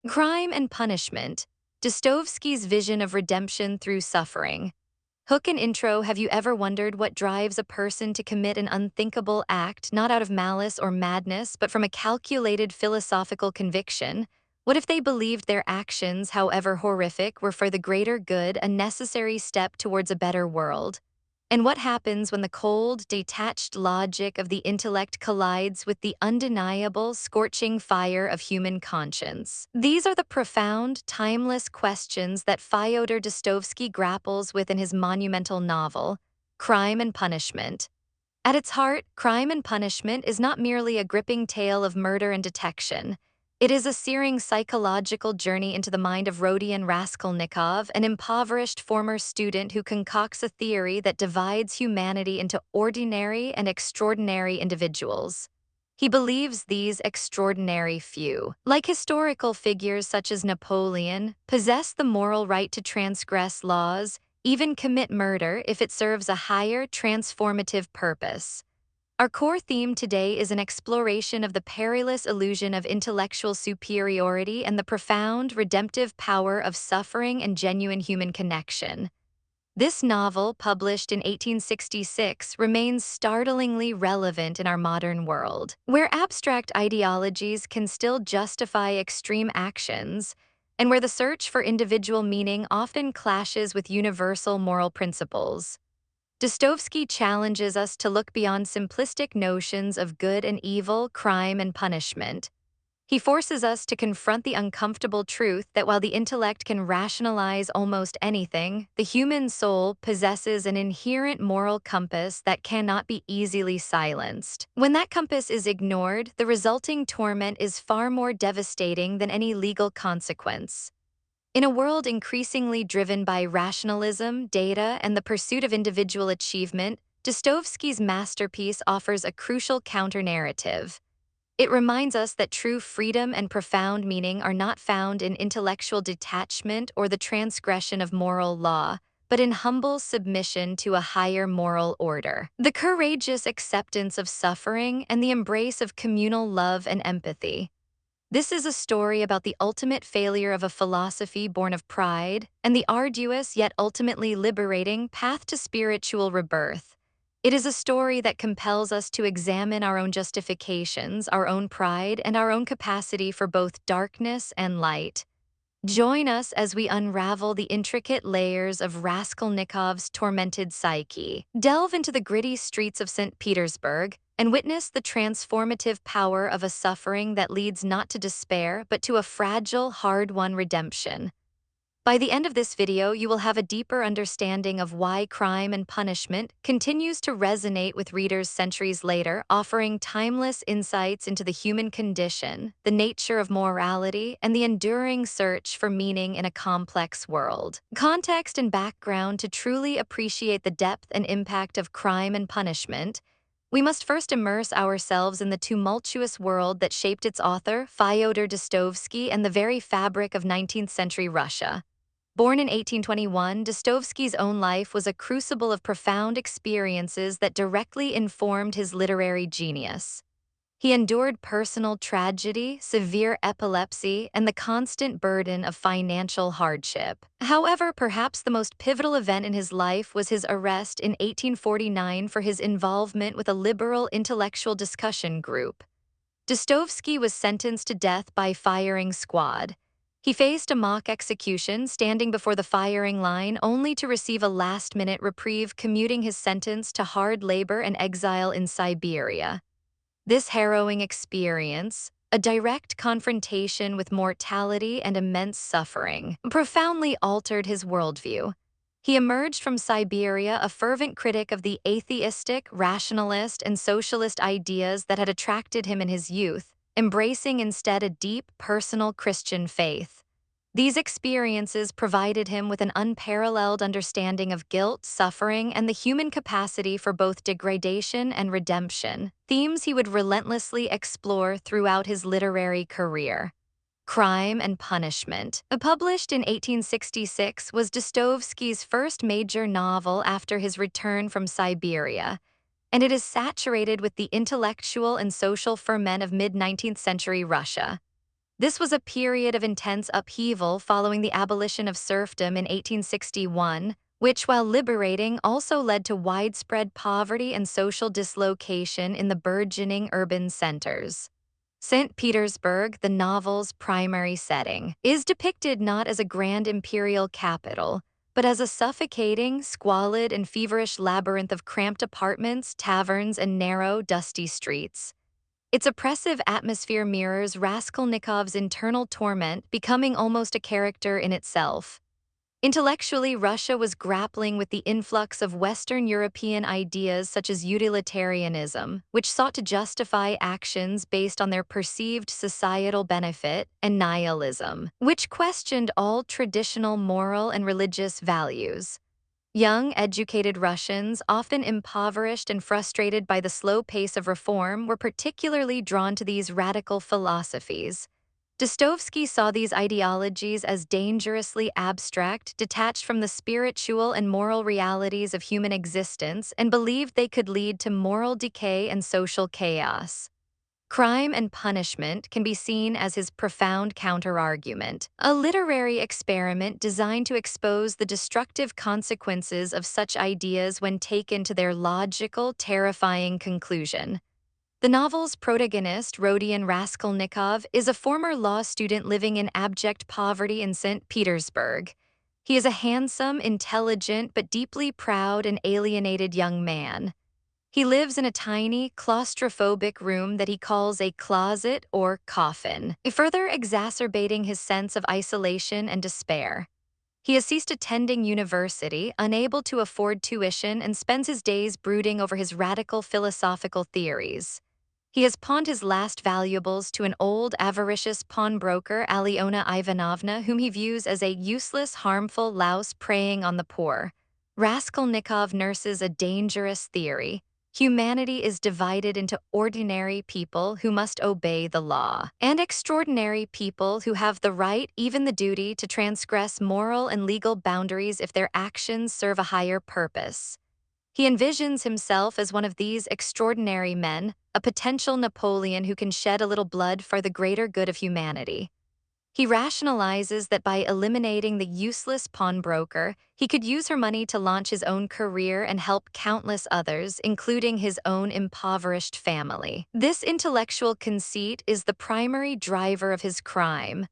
Crime and Punishment, Dostoevsky's vision of redemption through suffering. Hook and intro. Have you ever wondered what drives a person to commit an unthinkable act, not out of malice or madness, but from a calculated philosophical conviction? What if they believed their actions, however horrific, were for the greater good, a necessary step towards a better world? And what happens when the cold, detached logic of the intellect collides with the undeniable, scorching fire of human conscience? These are the profound, timeless questions that Fyodor Dostoevsky grapples with in his monumental novel, Crime and Punishment. At its heart, Crime and Punishment is not merely a gripping tale of murder and detection. It is a searing psychological journey into the mind of Rodion Raskolnikov, an impoverished former student who concocts a theory that divides humanity into ordinary and extraordinary individuals. He believes these extraordinary few, like historical figures such as Napoleon, possess the moral right to transgress laws, even commit murder if it serves a higher, transformative purpose. Our core theme today is an exploration of the perilous illusion of intellectual superiority and the profound, redemptive power of suffering and genuine human connection. This novel, published in 1866, remains startlingly relevant in our modern world, where abstract ideologies can still justify extreme actions, and where the search for individual meaning often clashes with universal moral principles. Dostoevsky challenges us to look beyond simplistic notions of good and evil, crime and punishment. He forces us to confront the uncomfortable truth that while the intellect can rationalize almost anything, the human soul possesses an inherent moral compass that cannot be easily silenced. When that compass is ignored, the resulting torment is far more devastating than any legal consequence. In a world increasingly driven by rationalism, data, and the pursuit of individual achievement, Dostoevsky's masterpiece offers a crucial counter-narrative. It reminds us that true freedom and profound meaning are not found in intellectual detachment or the transgression of moral law, but in humble submission to a higher moral order. The courageous acceptance of suffering and the embrace of communal love and empathy. This is a story about the ultimate failure of a philosophy born of pride and the arduous yet ultimately liberating path to spiritual rebirth. It is a story that compels us to examine our own justifications, our own pride, and our own capacity for both darkness and light. Join us as we unravel the intricate layers of Raskolnikov's tormented psyche, delve into the gritty streets of St. Petersburg, and witness the transformative power of a suffering that leads not to despair but to a fragile, hard-won redemption. By the end of this video, you will have a deeper understanding of why Crime and Punishment continues to resonate with readers centuries later, offering timeless insights into the human condition, the nature of morality, and the enduring search for meaning in a complex world. Context and background. To truly appreciate the depth and impact of Crime and Punishment, we must first immerse ourselves in the tumultuous world that shaped its author, Fyodor Dostoevsky, and the very fabric of 19th-century Russia. Born in 1821, Dostoevsky's own life was a crucible of profound experiences that directly informed his literary genius. He endured personal tragedy, severe epilepsy, and the constant burden of financial hardship. However, perhaps the most pivotal event in his life was his arrest in 1849 for his involvement with a liberal intellectual discussion group. Dostoevsky was sentenced to death by firing squad. He faced a mock execution, standing before the firing line only to receive a last-minute reprieve, commuting his sentence to hard labor and exile in Siberia. This harrowing experience, a direct confrontation with mortality and immense suffering, profoundly altered his worldview. He emerged from Siberia a fervent critic of the atheistic, rationalist, and socialist ideas that had attracted him in his youth, embracing instead a deep, personal Christian faith. These experiences provided him with an unparalleled understanding of guilt, suffering, and the human capacity for both degradation and redemption, themes he would relentlessly explore throughout his literary career. Crime and Punishment, published in 1866, was Dostoevsky's first major novel after his return from Siberia, and it is saturated with the intellectual and social ferment of mid-19th century Russia. This was a period of intense upheaval following the abolition of serfdom in 1861, which, while liberating, also led to widespread poverty and social dislocation in the burgeoning urban centers. St. Petersburg, the novel's primary setting, is depicted not as a grand imperial capital, but as a suffocating, squalid, and feverish labyrinth of cramped apartments, taverns, and narrow, dusty streets. Its oppressive atmosphere mirrors Raskolnikov's internal torment, becoming almost a character in itself. Intellectually, Russia was grappling with the influx of Western European ideas such as utilitarianism, which sought to justify actions based on their perceived societal benefit, and nihilism, which questioned all traditional moral and religious values. Young, educated Russians, often impoverished and frustrated by the slow pace of reform, were particularly drawn to these radical philosophies. Dostoevsky saw these ideologies as dangerously abstract, detached from the spiritual and moral realities of human existence, and believed they could lead to moral decay and social chaos. Crime and Punishment can be seen as his profound counterargument, a literary experiment designed to expose the destructive consequences of such ideas when taken to their logical, terrifying conclusion. The novel's protagonist, Rodion Raskolnikov, is a former law student living in abject poverty in St. Petersburg. He is a handsome, intelligent, but deeply proud and alienated young man. He lives in a tiny, claustrophobic room that he calls a closet or coffin, further exacerbating his sense of isolation and despair. He has ceased attending university, unable to afford tuition, and spends his days brooding over his radical philosophical theories. He has pawned his last valuables to an old, avaricious pawnbroker, Alyona Ivanovna, whom he views as a useless, harmful louse preying on the poor. Raskolnikov nurses a dangerous theory. Humanity is divided into ordinary people who must obey the law, and extraordinary people who have the right, even the duty, to transgress moral and legal boundaries if their actions serve a higher purpose. He envisions himself as one of these extraordinary men, a potential Napoleon who can shed a little blood for the greater good of humanity. He rationalizes that by eliminating the useless pawnbroker, he could use her money to launch his own career and help countless others, including his own impoverished family. This intellectual conceit is the primary driver of his crime.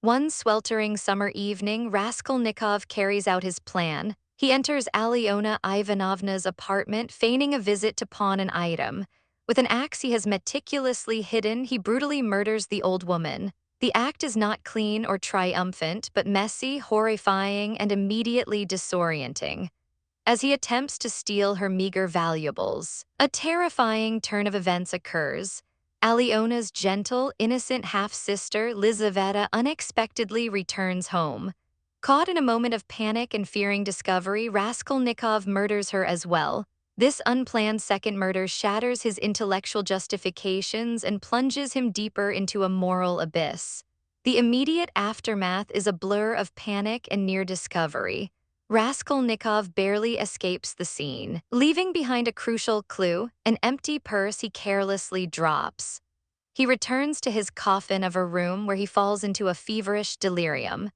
One sweltering summer evening, Raskolnikov carries out his plan. He enters Alyona Ivanovna's apartment, feigning a visit to pawn an item. With an axe he has meticulously hidden, he brutally murders the old woman. The act is not clean or triumphant, but messy, horrifying, and immediately disorienting. As he attempts to steal her meager valuables, a terrifying turn of events occurs. Alyona's gentle, innocent half-sister, Lizaveta, unexpectedly returns home. Caught in a moment of panic and fearing discovery, Raskolnikov murders her as well. This unplanned second murder shatters his intellectual justifications and plunges him deeper into a moral abyss. The immediate aftermath is a blur of panic and near discovery. Raskolnikov barely escapes the scene, leaving behind a crucial clue, an empty purse he carelessly drops. He returns to his coffin of a room where he falls into a feverish delirium.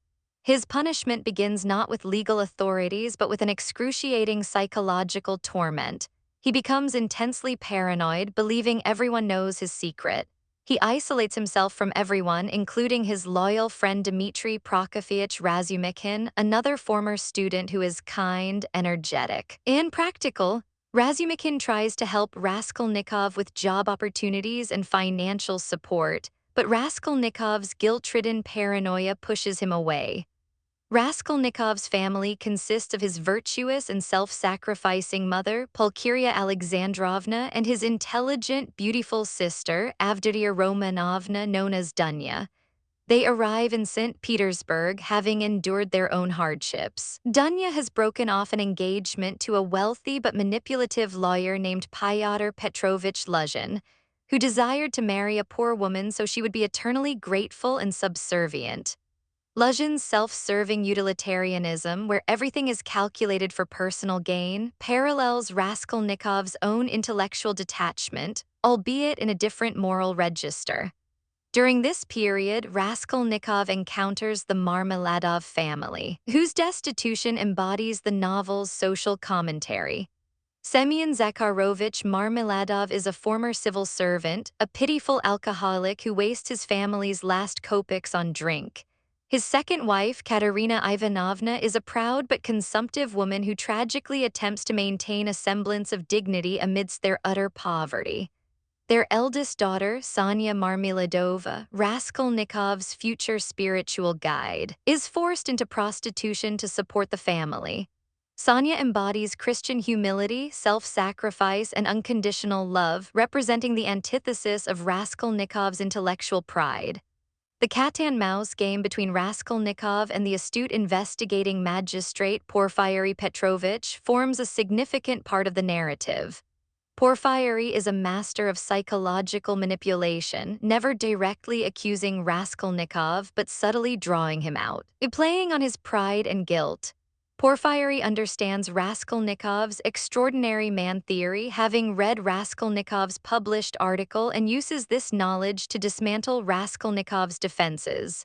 His punishment begins not with legal authorities but with an excruciating psychological torment. He becomes intensely paranoid, believing everyone knows his secret. He isolates himself from everyone, including his loyal friend Dmitry Prokofyevich Razumikhin, another former student who is kind, energetic, and practical. Razumikhin tries to help Raskolnikov with job opportunities and financial support, but Raskolnikov's guilt-ridden paranoia pushes him away. Raskolnikov's family consists of his virtuous and self-sacrificing mother, Pulcheria Alexandrovna, and his intelligent, beautiful sister, Avdiya Romanovna, known as Dunya. They arrive in St. Petersburg, having endured their own hardships. Dunya has broken off an engagement to a wealthy but manipulative lawyer named Fyodor Petrovich Luzhin, who desired to marry a poor woman so she would be eternally grateful and subservient. Luzhin's self-serving utilitarianism, where everything is calculated for personal gain, parallels Raskolnikov's own intellectual detachment, albeit in a different moral register. During this period, Raskolnikov encounters the Marmeladov family, whose destitution embodies the novel's social commentary. Semyon Zakharovich Marmeladov is a former civil servant, a pitiful alcoholic who wastes his family's last kopecks on drink. His second wife, Katerina Ivanovna, is a proud but consumptive woman who tragically attempts to maintain a semblance of dignity amidst their utter poverty. Their eldest daughter, Sonya Marmeladova, Raskolnikov's future spiritual guide, is forced into prostitution to support the family. Sonya embodies Christian humility, self-sacrifice, and unconditional love, representing the antithesis of Raskolnikov's intellectual pride. The cat-and-mouse game between Raskolnikov and the astute investigating magistrate Porfiry Petrovich forms a significant part of the narrative. Porfiry is a master of psychological manipulation, never directly accusing Raskolnikov but subtly drawing him out, playing on his pride and guilt. Porfiry understands Raskolnikov's extraordinary man theory, having read Raskolnikov's published article, and uses this knowledge to dismantle Raskolnikov's defenses.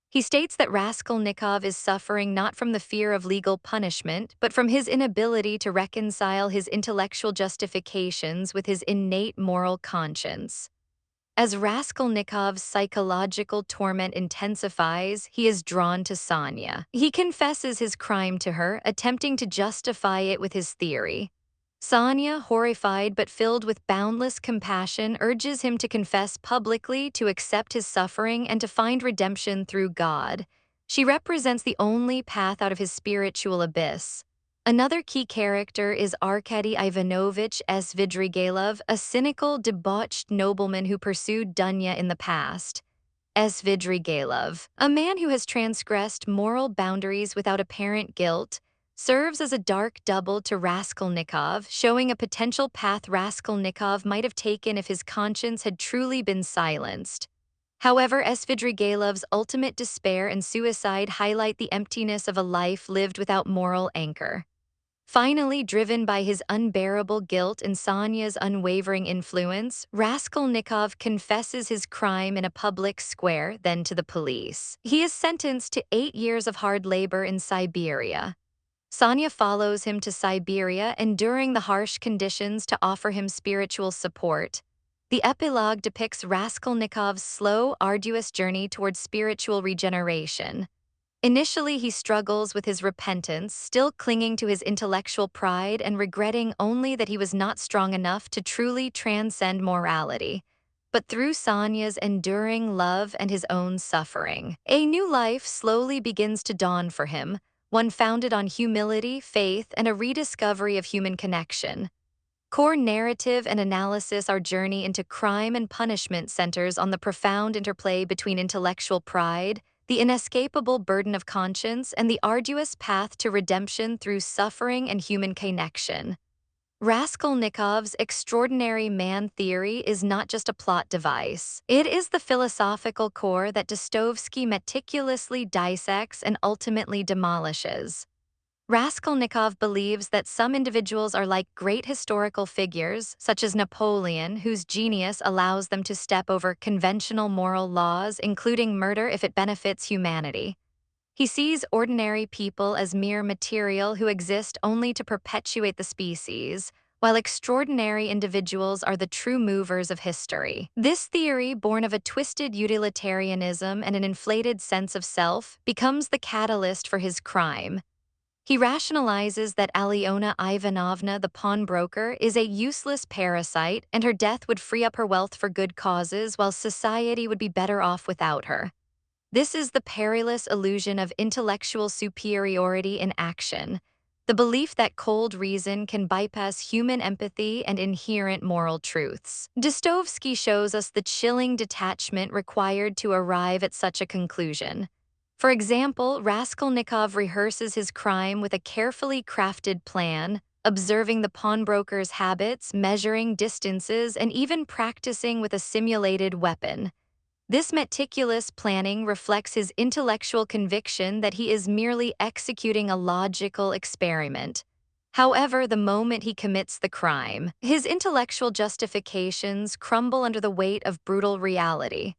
He states that Raskolnikov is suffering not from the fear of legal punishment, but from his inability to reconcile his intellectual justifications with his innate moral conscience. As Raskolnikov's psychological torment intensifies, he is drawn to Sonya. He confesses his crime to her, attempting to justify it with his theory. Sonya, horrified but filled with boundless compassion, urges him to confess publicly, to accept his suffering, and to find redemption through God. She represents the only path out of his spiritual abyss. Another key character is Arkady Ivanovich Svidrigailov, a cynical, debauched nobleman who pursued Dunya in the past. Svidrigailov, a man who has transgressed moral boundaries without apparent guilt, serves as a dark double to Raskolnikov, showing a potential path Raskolnikov might have taken if his conscience had truly been silenced. However, Svidrigailov's ultimate despair and suicide highlight the emptiness of a life lived without moral anchor. Finally, driven by his unbearable guilt and Sonya's unwavering influence, Raskolnikov confesses his crime in a public square, then to the police. He is sentenced to 8 years of hard labor in Siberia. Sonya follows him to Siberia, enduring the harsh conditions to offer him spiritual support. The epilogue depicts Raskolnikov's slow, arduous journey towards spiritual regeneration. Initially, he struggles with his repentance, still clinging to his intellectual pride and regretting only that he was not strong enough to truly transcend morality. But through Sonya's enduring love and his own suffering, a new life slowly begins to dawn for him, one founded on humility, faith, and a rediscovery of human connection. Core narrative and analysis, our journey into crime and punishment centers on the profound interplay between intellectual pride, the inescapable burden of conscience, and the arduous path to redemption through suffering and human connection. Raskolnikov's extraordinary man theory is not just a plot device. It is the philosophical core that Dostoevsky meticulously dissects and ultimately demolishes. Raskolnikov believes that some individuals are like great historical figures, such as Napoleon, whose genius allows them to step over conventional moral laws, including murder if it benefits humanity. He sees ordinary people as mere material who exist only to perpetuate the species, while extraordinary individuals are the true movers of history. This theory, born of a twisted utilitarianism and an inflated sense of self, becomes the catalyst for his crime. He rationalizes that Alyona Ivanovna, the pawnbroker, is a useless parasite, and her death would free up her wealth for good causes, while society would be better off without her. This is the perilous illusion of intellectual superiority in action, the belief that cold reason can bypass human empathy and inherent moral truths. Dostoevsky shows us the chilling detachment required to arrive at such a conclusion. For example, Raskolnikov rehearses his crime with a carefully crafted plan, observing the pawnbroker's habits, measuring distances, and even practicing with a simulated weapon. This meticulous planning reflects his intellectual conviction that he is merely executing a logical experiment. However, the moment he commits the crime, his intellectual justifications crumble under the weight of brutal reality.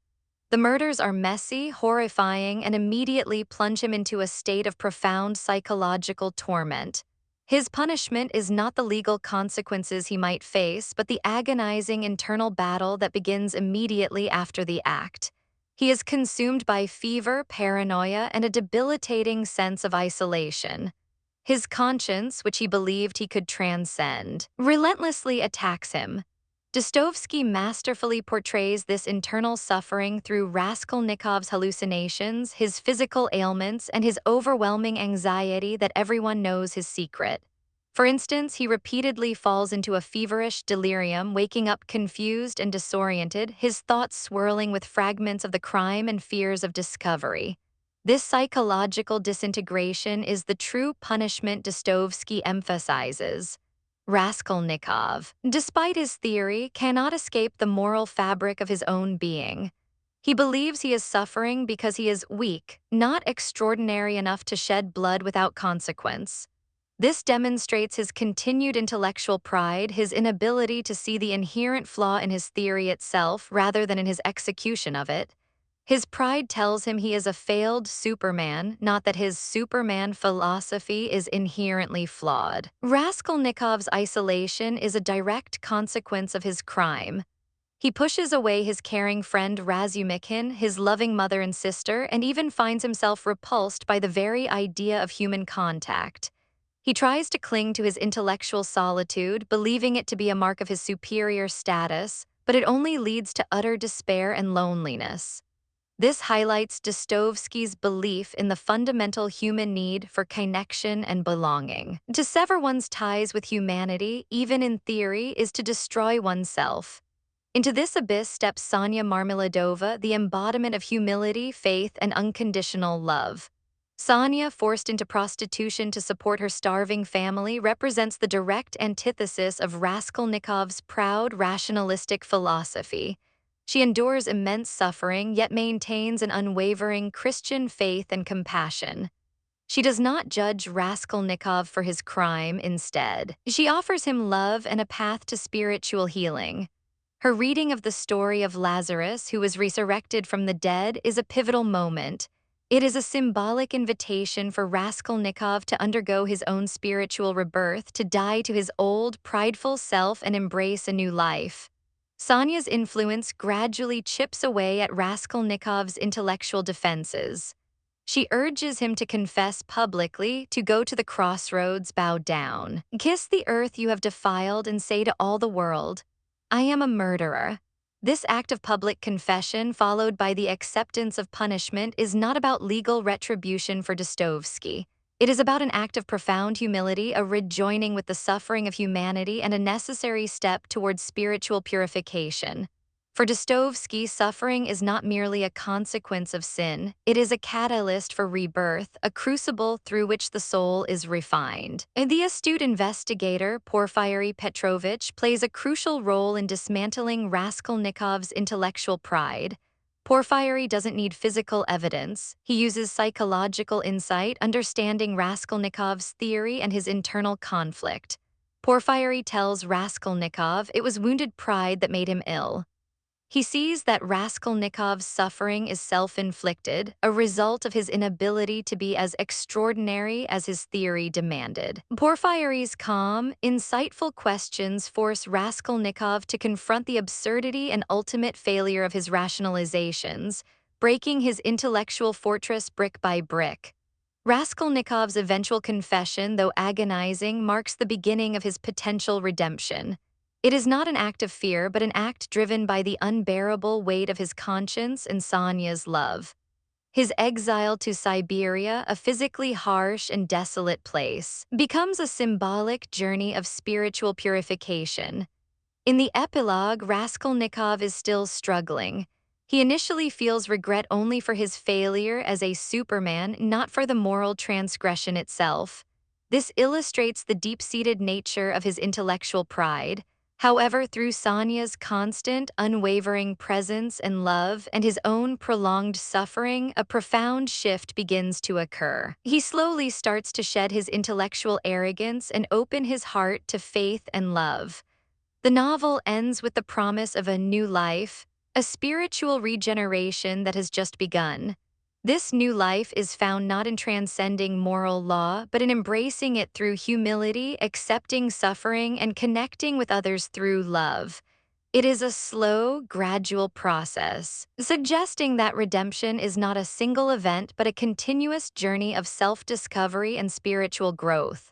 The murders are messy, horrifying, and immediately plunge him into a state of profound psychological torment. His punishment is not the legal consequences he might face, but the agonizing internal battle that begins immediately after the act. He is consumed by fever, paranoia, and a debilitating sense of isolation. His conscience, which he believed he could transcend, relentlessly attacks him. Dostoevsky masterfully portrays this internal suffering through Raskolnikov's hallucinations, his physical ailments, and his overwhelming anxiety that everyone knows his secret. For instance, he repeatedly falls into a feverish delirium, waking up confused and disoriented, his thoughts swirling with fragments of the crime and fears of discovery. This psychological disintegration is the true punishment Dostoevsky emphasizes. Raskolnikov, despite his theory, cannot escape the moral fabric of his own being. He believes he is suffering because he is weak, not extraordinary enough to shed blood without consequence. This demonstrates his continued intellectual pride, his inability to see the inherent flaw in his theory itself rather than in his execution of it. His pride tells him he is a failed Superman, not that his Superman philosophy is inherently flawed. Raskolnikov's isolation is a direct consequence of his crime. He pushes away his caring friend Razumikhin, his loving mother and sister, and even finds himself repulsed by the very idea of human contact. He tries to cling to his intellectual solitude, believing it to be a mark of his superior status, but it only leads to utter despair and loneliness. This highlights Dostoevsky's belief in the fundamental human need for connection and belonging. To sever one's ties with humanity, even in theory, is to destroy oneself. Into this abyss steps Sonya Marmeladova, the embodiment of humility, faith, and unconditional love. Sonya, forced into prostitution to support her starving family, represents the direct antithesis of Raskolnikov's proud, rationalistic philosophy. She endures immense suffering, yet maintains an unwavering Christian faith and compassion. She does not judge Raskolnikov for his crime, instead. She offers him love and a path to spiritual healing. Her reading of the story of Lazarus, who was resurrected from the dead, is a pivotal moment. It is a symbolic invitation for Raskolnikov to undergo his own spiritual rebirth, to die to his old, prideful self and embrace a new life. Sonya's influence gradually chips away at Raskolnikov's intellectual defenses. She urges him to confess publicly, to go to the crossroads, bow down. Kiss the earth you have defiled and say to all the world, I am a murderer. This act of public confession, followed by the acceptance of punishment, is not about legal retribution for Dostoevsky. It is about an act of profound humility, a rejoining with the suffering of humanity, and a necessary step towards spiritual purification. For Dostoevsky, suffering is not merely a consequence of sin, it is a catalyst for rebirth, a crucible through which the soul is refined. And the astute investigator, Porfiry Petrovich, plays a crucial role in dismantling Raskolnikov's intellectual pride. Porfiry doesn't need physical evidence. He uses psychological insight, understanding Raskolnikov's theory and his internal conflict. Porfiry tells Raskolnikov it was wounded pride that made him ill. He sees that Raskolnikov's suffering is self-inflicted, a result of his inability to be as extraordinary as his theory demanded. Porfiry's calm, insightful questions force Raskolnikov to confront the absurdity and ultimate failure of his rationalizations, breaking his intellectual fortress brick by brick. Raskolnikov's eventual confession, though agonizing, marks the beginning of his potential redemption. It is not an act of fear, but an act driven by the unbearable weight of his conscience and Sonya's love. His exile to Siberia, a physically harsh and desolate place, becomes a symbolic journey of spiritual purification. In the epilogue, Raskolnikov is still struggling. He initially feels regret only for his failure as a Superman, not for the moral transgression itself. This illustrates the deep-seated nature of his intellectual pride. However, through Sonya's constant, unwavering presence and love and his own prolonged suffering, a profound shift begins to occur. He slowly starts to shed his intellectual arrogance and open his heart to faith and love. The novel ends with the promise of a new life, a spiritual regeneration that has just begun. This new life is found not in transcending moral law, but in embracing it through humility, accepting suffering, and connecting with others through love. It is a slow, gradual process, suggesting that redemption is not a single event but a continuous journey of self-discovery and spiritual growth.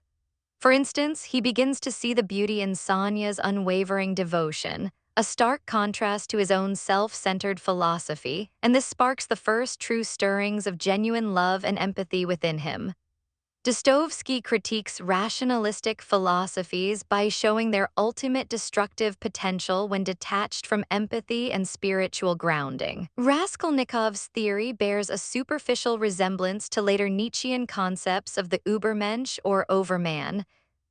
For instance, he begins to see the beauty in Sonya's unwavering devotion, a stark contrast to his own self-centered philosophy, and this sparks the first true stirrings of genuine love and empathy within him. Dostoevsky critiques rationalistic philosophies by showing their ultimate destructive potential when detached from empathy and spiritual grounding. Raskolnikov's theory bears a superficial resemblance to later Nietzschean concepts of the Übermensch or overman,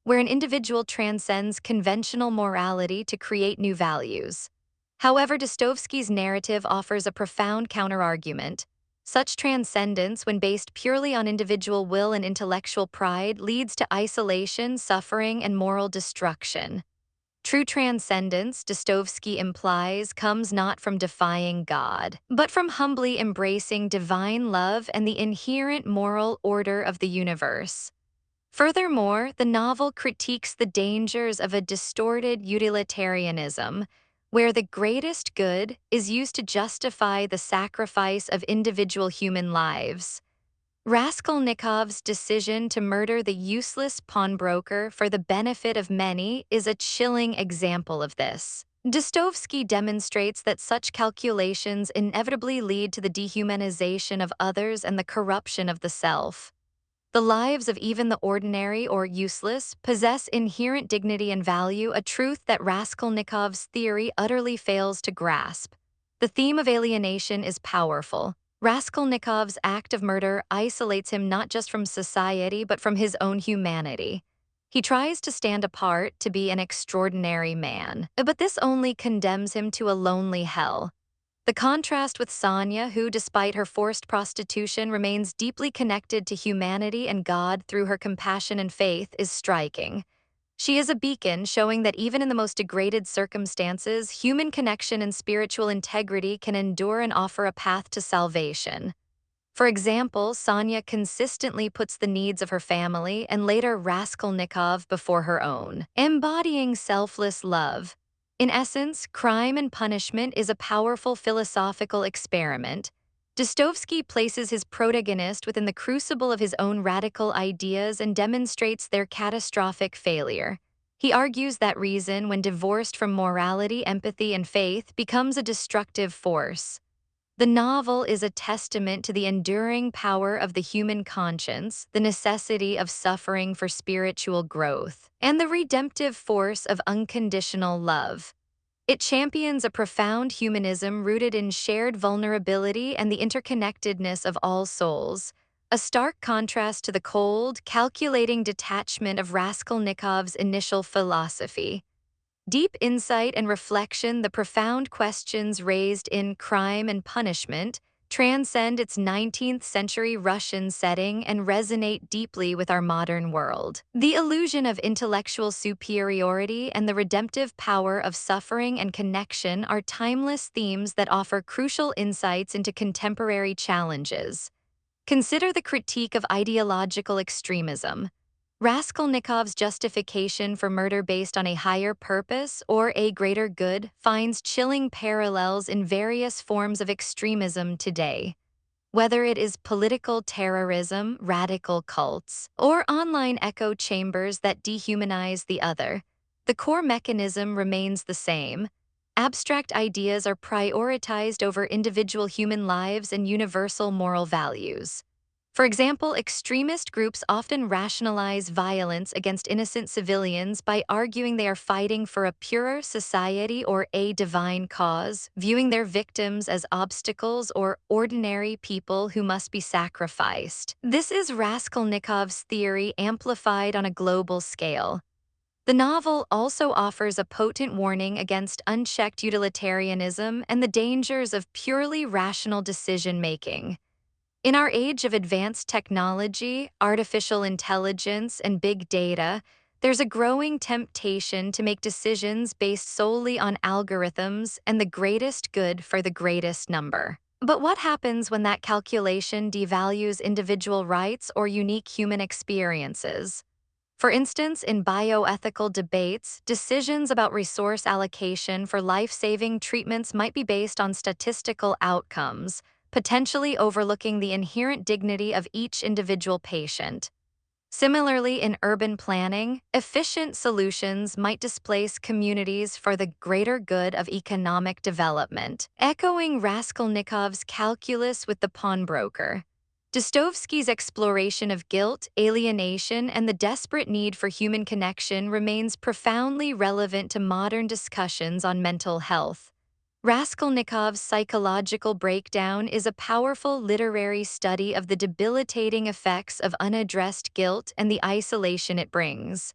where an individual transcends conventional morality to create new values. However, Dostoevsky's narrative offers a profound counterargument. Such transcendence, when based purely on individual will and intellectual pride, leads to isolation, suffering, and moral destruction. True transcendence, Dostoevsky implies, comes not from defying God, but from humbly embracing divine love and the inherent moral order of the universe. Furthermore, the novel critiques the dangers of a distorted utilitarianism, where the greatest good is used to justify the sacrifice of individual human lives. Raskolnikov's decision to murder the useless pawnbroker for the benefit of many is a chilling example of this. Dostoevsky demonstrates that such calculations inevitably lead to the dehumanization of others and the corruption of the self. The lives of even the ordinary or useless possess inherent dignity and value, a truth that Raskolnikov's theory utterly fails to grasp. The theme of alienation is powerful. Raskolnikov's act of murder isolates him not just from society but from his own humanity. He tries to stand apart, to be an extraordinary man, but this only condemns him to a lonely hell. The contrast with Sonya, who, despite her forced prostitution, remains deeply connected to humanity and God through her compassion and faith, is striking. She is a beacon showing that even in the most degraded circumstances, human connection and spiritual integrity can endure and offer a path to salvation. For example, Sonya consistently puts the needs of her family and later Raskolnikov before her own, embodying selfless love. In essence, Crime and Punishment is a powerful philosophical experiment. Dostoevsky places his protagonist within the crucible of his own radical ideas and demonstrates their catastrophic failure. He argues that reason, when divorced from morality, empathy, and faith, becomes a destructive force. The novel is a testament to the enduring power of the human conscience, the necessity of suffering for spiritual growth, and the redemptive force of unconditional love. It champions a profound humanism rooted in shared vulnerability and the interconnectedness of all souls, a stark contrast to the cold, calculating detachment of Raskolnikov's initial philosophy. Deep insight and reflection, the profound questions raised in Crime and Punishment transcend its 19th-century Russian setting and resonate deeply with our modern world. The illusion of intellectual superiority and the redemptive power of suffering and connection are timeless themes that offer crucial insights into contemporary challenges. Consider the critique of ideological extremism. Raskolnikov's justification for murder based on a higher purpose or a greater good finds chilling parallels in various forms of extremism today. Whether it is political terrorism, radical cults, or online echo chambers that dehumanize the other, the core mechanism remains the same. Abstract ideas are prioritized over individual human lives and universal moral values. For example, extremist groups often rationalize violence against innocent civilians by arguing they are fighting for a purer society or a divine cause, viewing their victims as obstacles or ordinary people who must be sacrificed. This is Raskolnikov's theory amplified on a global scale. The novel also offers a potent warning against unchecked utilitarianism and the dangers of purely rational decision-making. In our age of advanced technology, artificial intelligence, and big data, there's a growing temptation to make decisions based solely on algorithms and the greatest good for the greatest number. But what happens when that calculation devalues individual rights or unique human experiences? For instance, in bioethical debates, decisions about resource allocation for life-saving treatments might be based on statistical outcomes, potentially overlooking the inherent dignity of each individual patient. Similarly, in urban planning, efficient solutions might displace communities for the greater good of economic development, echoing Raskolnikov's calculus with the pawnbroker. Dostoevsky's exploration of guilt, alienation, and the desperate need for human connection remains profoundly relevant to modern discussions on mental health. Raskolnikov's psychological breakdown is a powerful literary study of the debilitating effects of unaddressed guilt and the isolation it brings.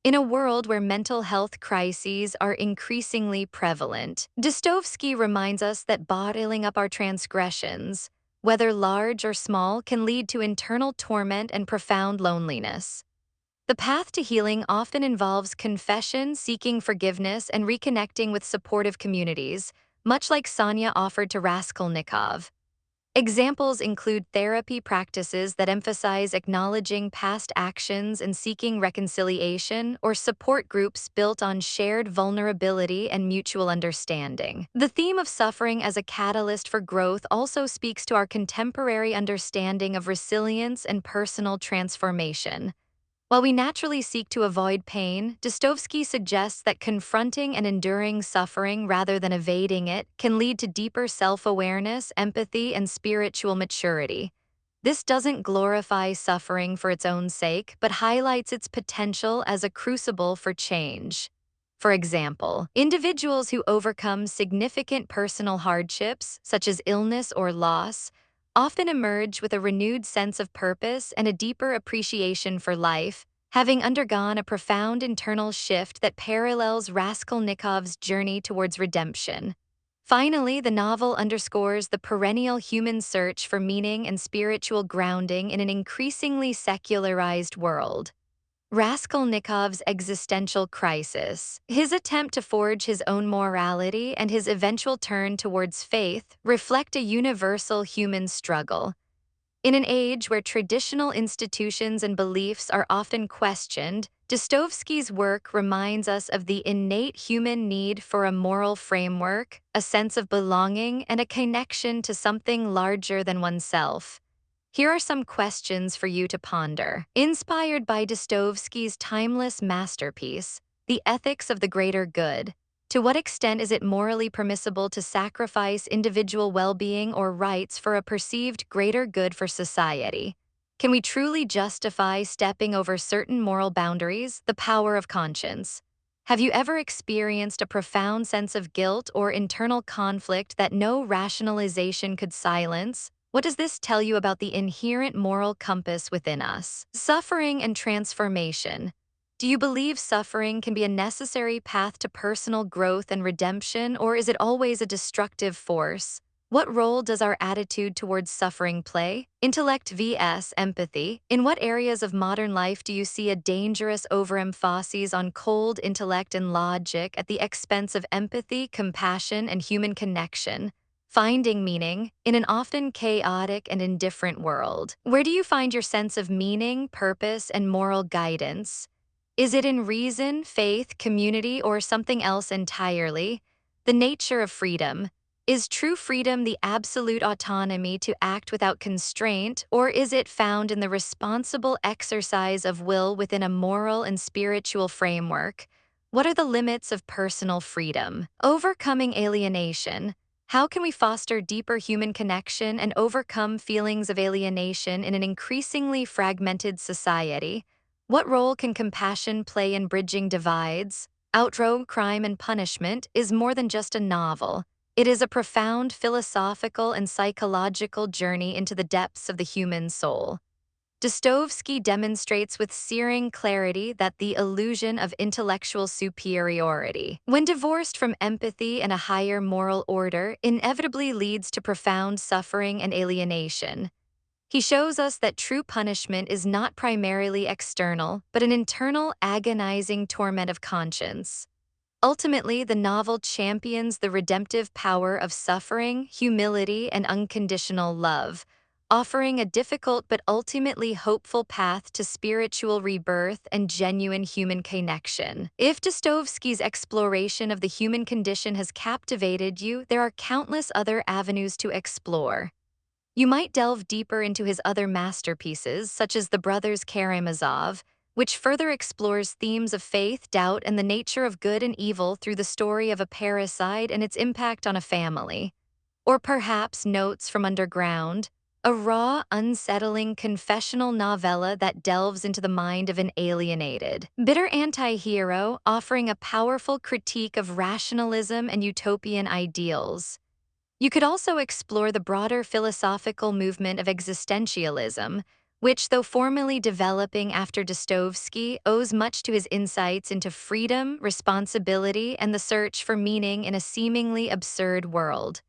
In a world where mental health crises are increasingly prevalent, Dostoevsky reminds us that bottling up our transgressions, whether large or small, can lead to internal torment and profound loneliness. The path to healing often involves confession, seeking forgiveness, and reconnecting with supportive communities, much like Sonya offered to Raskolnikov. Examples include therapy practices that emphasize acknowledging past actions and seeking reconciliation, or support groups built on shared vulnerability and mutual understanding. The theme of suffering as a catalyst for growth also speaks to our contemporary understanding of resilience and personal transformation. While we naturally seek to avoid pain, Dostoevsky suggests that confronting and enduring suffering rather than evading it can lead to deeper self-awareness, empathy, and spiritual maturity. This doesn't glorify suffering for its own sake, but highlights its potential as a crucible for change. For example, individuals who overcome significant personal hardships, such as illness or loss, often emerge with a renewed sense of purpose and a deeper appreciation for life, having undergone a profound internal shift that parallels Raskolnikov's journey towards redemption. Finally, the novel underscores the perennial human search for meaning and spiritual grounding in an increasingly secularized world. Raskolnikov's existential crisis, his attempt to forge his own morality, and his eventual turn towards faith reflect a universal human struggle. In an age where traditional institutions and beliefs are often questioned, Dostoevsky's work reminds us of the innate human need for a moral framework, a sense of belonging, and a connection to something larger than oneself. Here are some questions for you to ponder. Inspired by Dostoevsky's timeless masterpiece, The Ethics of the Greater Good, to what extent is it morally permissible to sacrifice individual well-being or rights for a perceived greater good for society? Can we truly justify stepping over certain moral boundaries? The power of conscience. Have you ever experienced a profound sense of guilt or internal conflict that no rationalization could silence? What does this tell you about the inherent moral compass within us? Suffering and transformation. Do you believe suffering can be a necessary path to personal growth and redemption, or is it always a destructive force? What role does our attitude towards suffering play? Intellect vs. empathy. In what areas of modern life do you see a dangerous overemphasis on cold intellect and logic at the expense of empathy, compassion, and human connection? Finding meaning in an often chaotic and indifferent world. Where do you find your sense of meaning, purpose, and moral guidance? Is it in reason, faith, community, or something else entirely? The nature of freedom. Is true freedom the absolute autonomy to act without constraint, or is it found in the responsible exercise of will within a moral and spiritual framework? What are the limits of personal freedom? Overcoming alienation. How can we foster deeper human connection and overcome feelings of alienation in an increasingly fragmented society? What role can compassion play in bridging divides? Outro Crime and Punishment is more than just a novel. It is a profound philosophical and psychological journey into the depths of the human soul. Dostoevsky demonstrates with searing clarity that the illusion of intellectual superiority, when divorced from empathy and a higher moral order, inevitably leads to profound suffering and alienation. He shows us that true punishment is not primarily external, but an internal, agonizing torment of conscience. Ultimately, the novel champions the redemptive power of suffering, humility, and unconditional love, offering a difficult but ultimately hopeful path to spiritual rebirth and genuine human connection. If Dostoevsky's exploration of the human condition has captivated you, there are countless other avenues to explore. You might delve deeper into his other masterpieces, such as The Brothers Karamazov, which further explores themes of faith, doubt, and the nature of good and evil through the story of a parricide and its impact on a family. Or perhaps Notes from Underground, a raw, unsettling confessional novella that delves into the mind of an alienated, bitter anti-hero, offering a powerful critique of rationalism and utopian ideals. You could also explore the broader philosophical movement of existentialism, which, though formally developing after Dostoevsky, owes much to his insights into freedom, responsibility, and the search for meaning in a seemingly absurd world.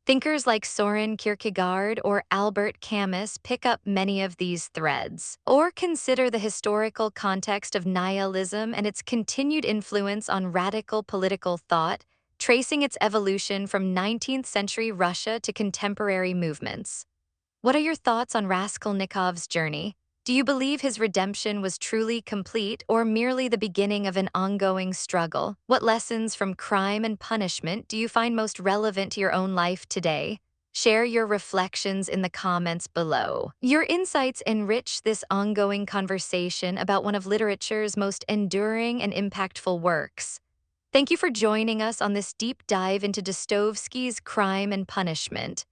Thinkers like Soren Kierkegaard or Albert Camus pick up many of these threads. Or consider the historical context of nihilism and its continued influence on radical political thought, tracing its evolution from 19th century Russia to contemporary movements. What are your thoughts on Raskolnikov's journey? Do you believe his redemption was truly complete or merely the beginning of an ongoing struggle? What lessons from crime and punishment do you find most relevant to your own life today? Share your reflections in the comments below. Your insights enrich this ongoing conversation about one of literature's most enduring and impactful works. Thank you for joining us on this deep dive into Dostoevsky's Crime and Punishment.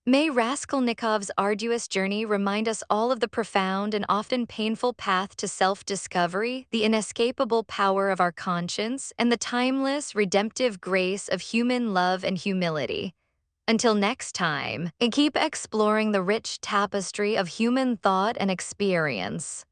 May Raskolnikov's arduous journey remind us all of the profound and often painful path to self-discovery, the inescapable power of our conscience, and the timeless, redemptive grace of human love and humility. Until next time, and keep exploring the rich tapestry of human thought and experience.